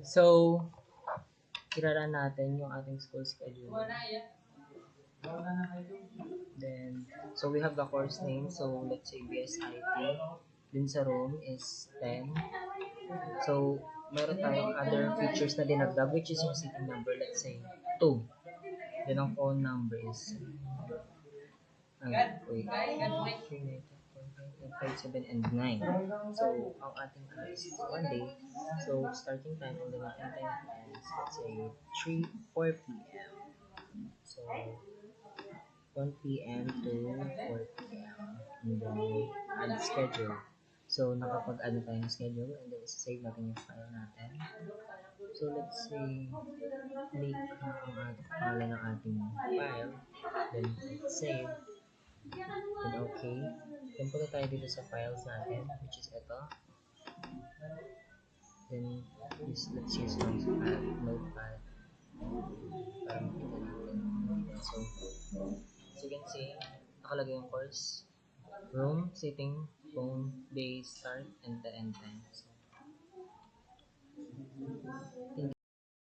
So, irara natin yung ating school schedule. Then, so we have the course name. So, let's say BSIT. Din sa room is 10. So, meron tayong other features na dinagdag, which is yung seating number, let's say 2. Then, ang phone number is 3, 5, 7, and 9. So, ang ating is 1 day. So, starting time on the end time is, let's say, 4 p.m. So, 1 p.m. to 4 p.m. And then, add schedule. So, nakapag-ano tayo ng schedule, and then save natin yung file natin. So, let's say, make ang pangalan ng ating file. Then, click save. Then, okay. Then, punta tayo dito sa files natin, which is ito. Then, let's use notepad para makita natin. So, as you can see, nakalagay yung course, room, sitting, phone, day, start, and the end time. So,